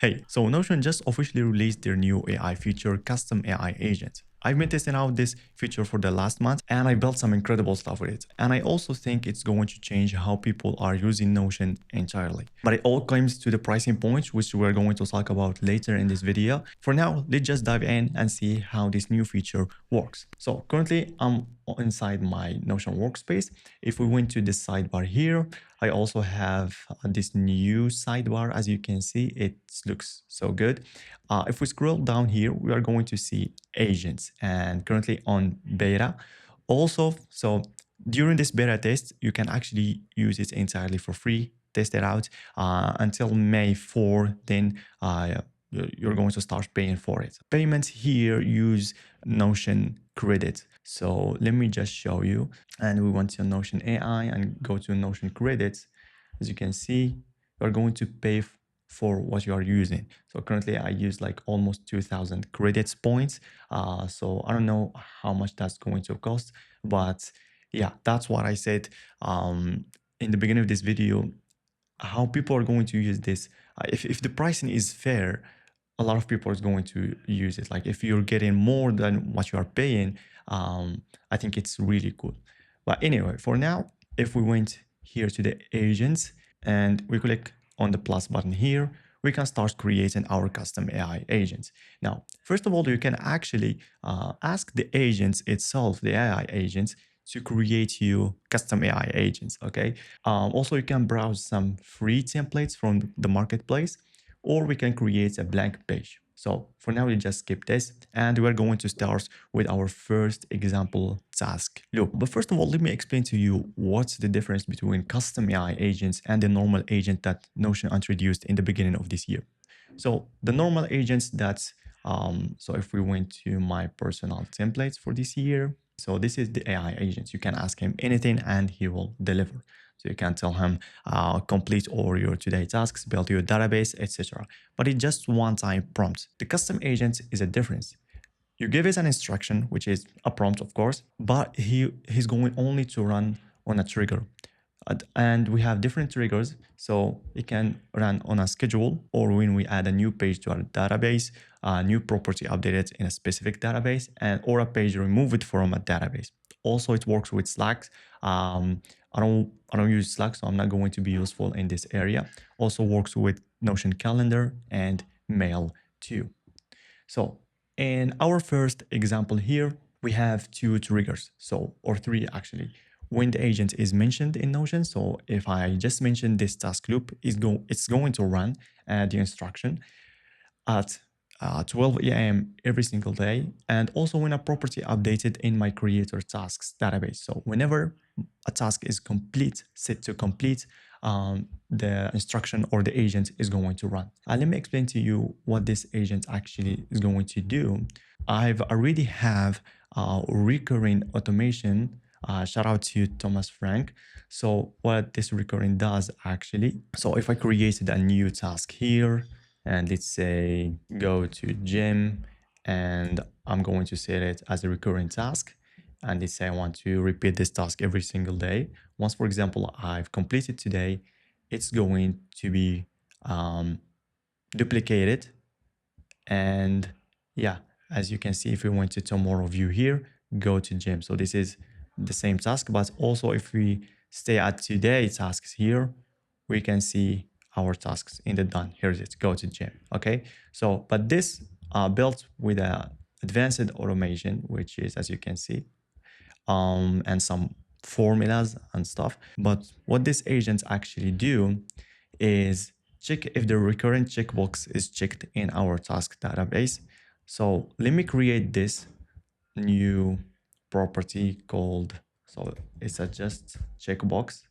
Hey, so Notion just officially released their new AI feature, Custom AI Agent. I've been testing out this feature for the last month and I built some incredible stuff with it. And I also think it's going to change how people are using Notion entirely. But it all comes to the pricing points, which we're going to talk about later in this video. For now, let's just dive in and see how this new feature works. So currently I'm inside my Notion workspace. If we went to the sidebar here, I also have this new sidebar. As you can see, it looks so good. If we scroll down here, we are going to see agents and currently on beta. Also, so during this beta test, you can actually use it entirely for free, test it out until May 4. Then you're going to start paying for it. Payments here use Notion credit. So let me just show you. And we went to Notion AI and go to Notion credits. As you can see, you're going to pay for what you are using. So currently I use like almost 2000 credits points. So I don't know how much that's going to cost, but yeah, that's what I said in the beginning of this video, how people are going to use this. If the pricing is fair, a lot of people is going to use it. Like if you're getting more than what you are paying, I think it's really cool. But anyway, for now, if we went here to the agents and we click on the plus button here, we can start creating our custom AI agents. Now, first of all, you can actually ask the agents itself, the AI agents, to create you custom AI agents, okay? Also, you can browse some free templates from the marketplace, or we can create a blank page. So for now, we just skip this and we're going to start with our first example task loop. But first of all, let me explain to you what's the difference between custom AI agents and the normal agent that Notion introduced in the beginning of this year. So the normal agents that's, so if we went to my personal templates for this year, so this is the AI agents. You can ask him anything and he will deliver. So you can tell him complete all your today tasks, build your database, etc. But it's just one-time prompt. The custom agent is a difference. You give it an instruction, which is a prompt, of course, but he's going only to run on a trigger. And we have different triggers, so it can run on a schedule or when we add a new page to our database, a new property updated in a specific database, and or a page removed from a database. Also, it works with Slack. I don't use Slack, so I'm not going to be useful in this area. Also works with Notion Calendar and Mail too. So in our first example here, we have two triggers, so or three actually. When the agent is mentioned in Notion, so if I just mention this task loop, it's going to run the instruction at 12 a.m. every single day, and also when a property updated in my creator tasks database. So whenever a task is complete, set to complete, the instruction or the agent is going to run. Let me explain to you what this agent actually is going to do. I've already have recurring automation. Shout out to Thomas Frank. So what this recurring does actually, so if I created a new task here, and let's say go to gym, and I'm going to set it as a recurring task. And let's say I want to repeat this task every single day. Once, for example, I've completed today, it's going to be duplicated. And yeah, as you can see, if we went to tomorrow view here, go to gym. So this is the same task, but also if we stay at today tasks here, we can see our tasks in the done. Here's it, go to gym. Okay, so but this built with a advanced automation, which is, as you can see, and some formulas and stuff. But what these agents actually do is check if the recurrent checkbox is checked in our task database. So let me create this new property called, so it's a just checkbox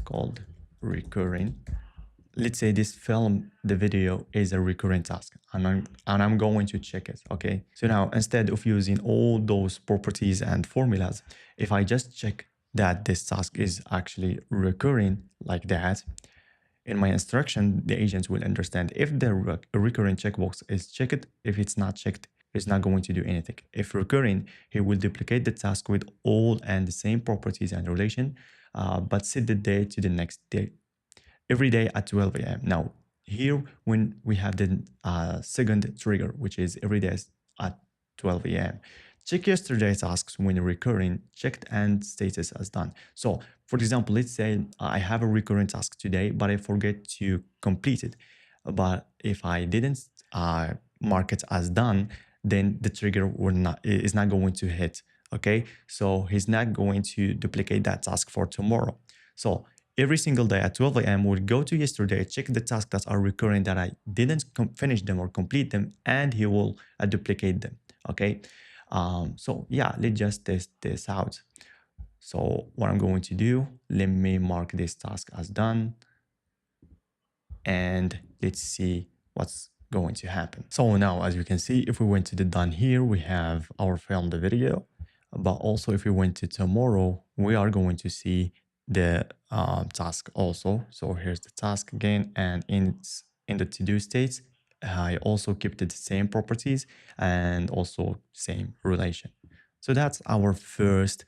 called recurring. Let's say this film, the video is a recurring task and I'm going to check it, okay? So now instead of using all those properties and formulas, if I just check that this task is actually recurring like that, in my instruction, the agent will understand if the recurring checkbox is checked. If it's not checked, it's not going to do anything. If recurring, he will duplicate the task with all and the same properties and relation, but set the day to the next day every day at 12 a.m. Now, here when we have the second trigger, which is every day at 12 a.m. Check yesterday's tasks when recurring, checked and status as done. So for example, let's say I have a recurring task today, but I forget to complete it. But if I didn't mark it as done, then the trigger is not going to hit. Okay, so he's not going to duplicate that task for tomorrow. So every single day at 12 a.m. we'll go to yesterday, check the tasks that are recurring that I didn't finish them or complete them, and he will duplicate them. Okay, so yeah, let's just test this out. So what I'm going to do, let me mark this task as done, and let's see what's going to happen. So now, as you can see, if we went to the done here, we have our filmed video, but also if we went to tomorrow, we are going to see the task also. So here's the task again, and in the to-do states, I also kept the same properties and also same relation. So that's our first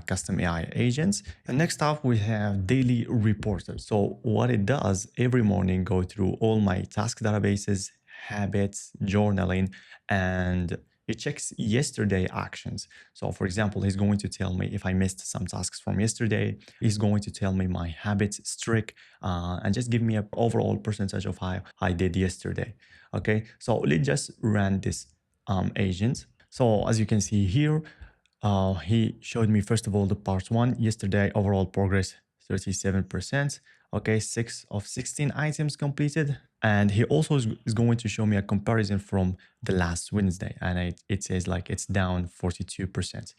custom AI agents. And next up, we have Daily Reporter. So what it does, every morning go through all my task databases, habits, journaling, and it checks yesterday actions. So for example, he's going to tell me if I missed some tasks from yesterday. He's going to tell me my habits streak and just give me an overall percentage of how I did yesterday. Okay, so let's just run this agent. So as you can see here, he showed me first of all the part one yesterday, overall progress 37%. Okay, 6 of 16 items completed. And he also is going to show me a comparison from the last Wednesday, and it says like it's down 42%.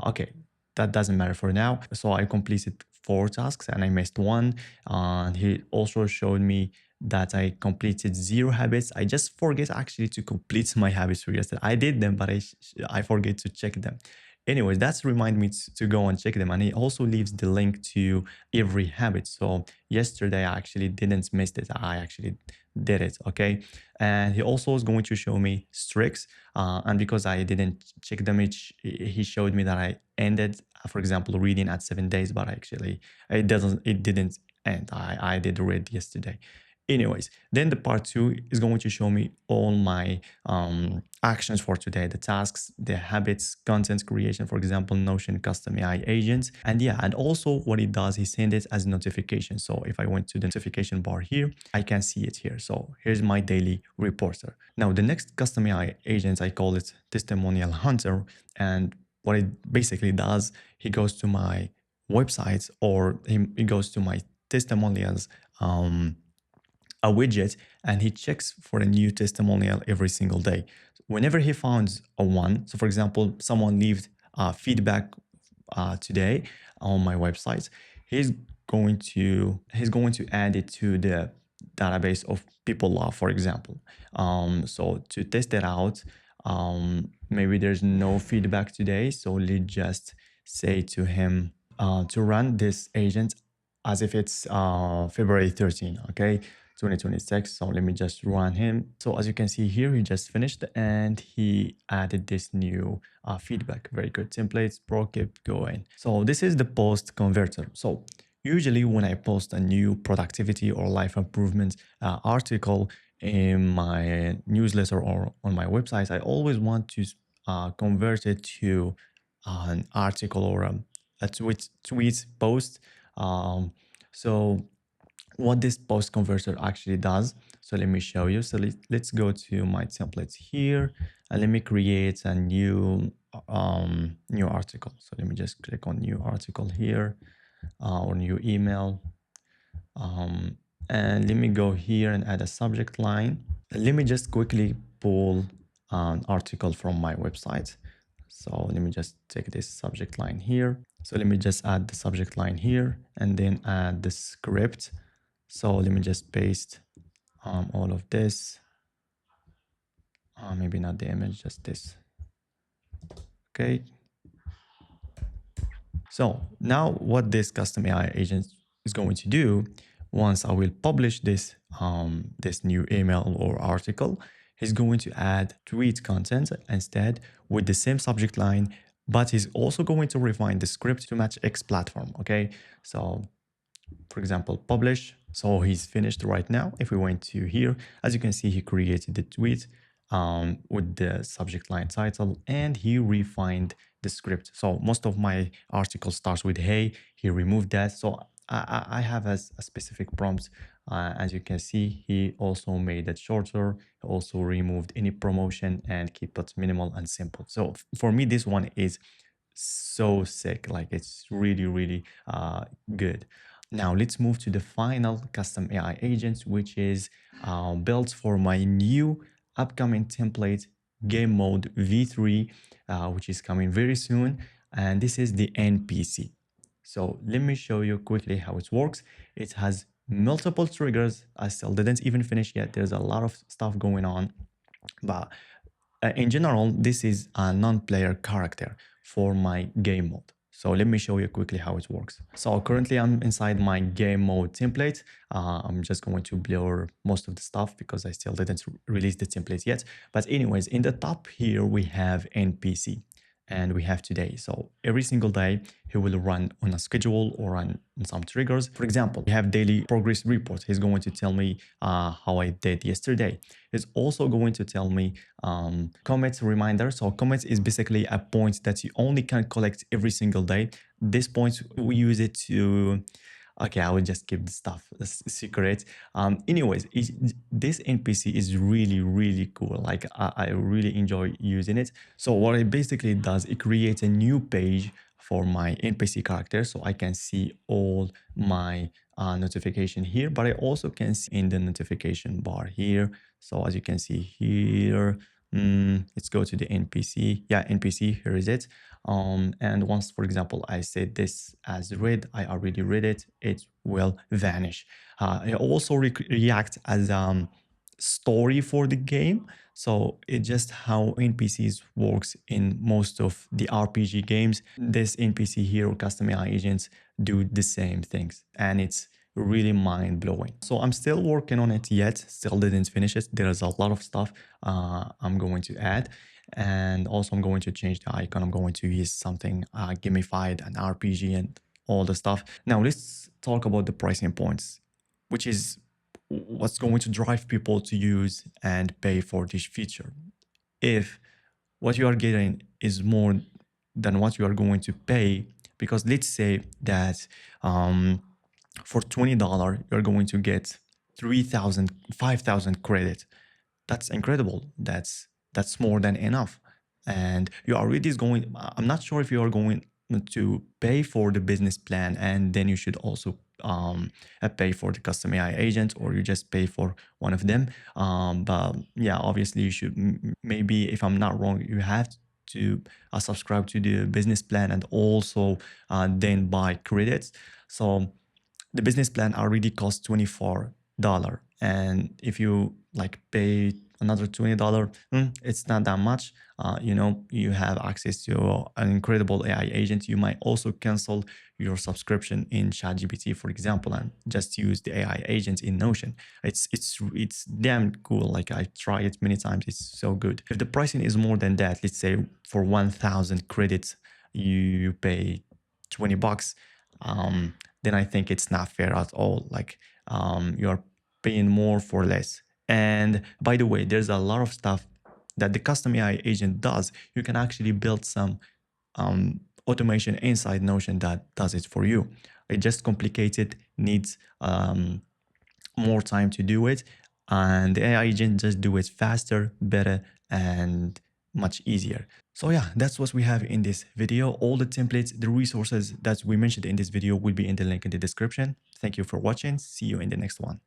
Okay, that doesn't matter for now. So I completed 4 tasks and I missed one. And he also showed me that I completed 0 habits. I just forget actually to complete my habits for yesterday. I did them, but I forget to check them. Anyways, that's remind me to go and check them. And he also leaves the link to every habit. So yesterday I actually didn't miss it. I actually did it. Okay. And he also is going to show me streaks. And because I didn't check them, he showed me that I ended, for example, reading at 7 days, but actually it didn't end. I did read yesterday. Anyways, then the part 2 is going to show me all my actions for today, the tasks, the habits, content creation, for example, Notion custom AI agents. And yeah, and also what it does, he sends it as a notification. So if I went to the notification bar here, I can see it here. So here's my daily reporter. Now, the next custom AI agent, I call it Testimonial Hunter. And what it basically does, he goes to my websites, or he goes to my testimonials, a widget, and he checks for a new testimonial every single day. Whenever he finds a one, so for example, someone left feedback today on my website, he's going to add it to the database of people love, for example. So to test it out, maybe there's no feedback today, so let's just say to him to run this agent as if it's February 13, okay, 2026. So let me just run him. So as you can see here, he just finished and he added this new feedback. Very good templates, pro, keep going. So this is the post converter. So usually when I post a new productivity or life improvement article in my newsletter or on my website, I always want to convert it to an article or a tweet post. So what this post converter actually does, so let me show you. So let's go to my templates here and let me create a new new article. So let me just click on new article here or new email, and let me go here and add a subject line. Let me just quickly pull an article from my website. So let me just take this subject line here. So let me just add the subject line here and then add the script. So let me just paste all of this. Maybe not the image, just this. Okay. So now what this custom AI agent is going to do, once I will publish this, this new email or article, he's going to add tweet content instead with the same subject line, but he's also going to refine the script to match X platform. Okay. So for example, publish. So he's finished right now. If we went to here, as you can see, he created the tweet with the subject line title, and he refined the script. So most of my article starts with hey. He removed that. So I have a specific prompt. As you can see, he also made it shorter. He also removed any promotion and keep it minimal and simple. So for me, this one is so sick. Like it's really, really good. Now let's move to the final custom AI agent, which is built for my new upcoming template game mode V3, which is coming very soon. And this is the NPC. So let me show you quickly how it works. It has multiple triggers. I still didn't even finish yet. There's a lot of stuff going on, but in general, this is a non-player character for my game mode. So let me show you quickly how it works. So currently I'm inside my game mode template. I'm just going to blur most of the stuff because I still didn't release the template yet. But anyways, in the top here, we have NPC and we have today. So every single day, he will run on a schedule or on some triggers. For example, we have daily progress report. He's going to tell me how I did yesterday. He's also going to tell me commit reminder. So commit is basically a point that you only can collect every single day. This point, we use it to okay, I will just keep the stuff a secret. Anyways, this NPC is really, really cool. Like I really enjoy using it. So what it basically does, it creates a new page for my NPC character, so I can see all my notification here, but I also can see in the notification bar here. So as you can see here, let's go to the NPC. Yeah, NPC, here is it. And once, for example, I say this as read, I already read it, it will vanish. It also react as story for the game. So it's just how NPCs works in most of the RPG games. This NPC here or custom AI agents do the same things, and it's really mind-blowing. So I'm still working on it yet, still didn't finish it. There is a lot of stuff I'm going to add. And also I'm going to change the icon. I'm going to use something gamified and RPG and all the stuff. Now let's talk about the pricing points, which is what's going to drive people to use and pay for this feature. If what you are getting is more than what you are going to pay, because let's say that for $20, you're going to get 3,000, 5,000 credit. That's incredible. That's more than enough. And you already is going, I'm not sure if you are going to pay for the business plan and then you should also pay for the custom AI agent, or you just pay for one of them. But yeah, obviously you should, maybe if I'm not wrong, you have to subscribe to the business plan and also then buy credits. So the business plan already costs $24. And if you like pay another $20, it's not that much. You have access to an incredible AI agent. You might also cancel your subscription in ChatGPT, for example, and just use the AI agent in Notion. It's damn cool. Like I tried it many times. It's so good. If the pricing is more than that, let's say for 1,000 credits, you pay $20. Then I think it's not fair at all. Like you're paying more for less. And by the way, there's a lot of stuff that the custom AI agent does. You can actually build some automation inside Notion that does it for you. It just complicated, needs more time to do it. And the AI agent just do it faster, better, and much easier. So yeah, that's what we have in this video. All the templates, the resources that we mentioned in this video will be in the link in the description. Thank you for watching. See you in the next one.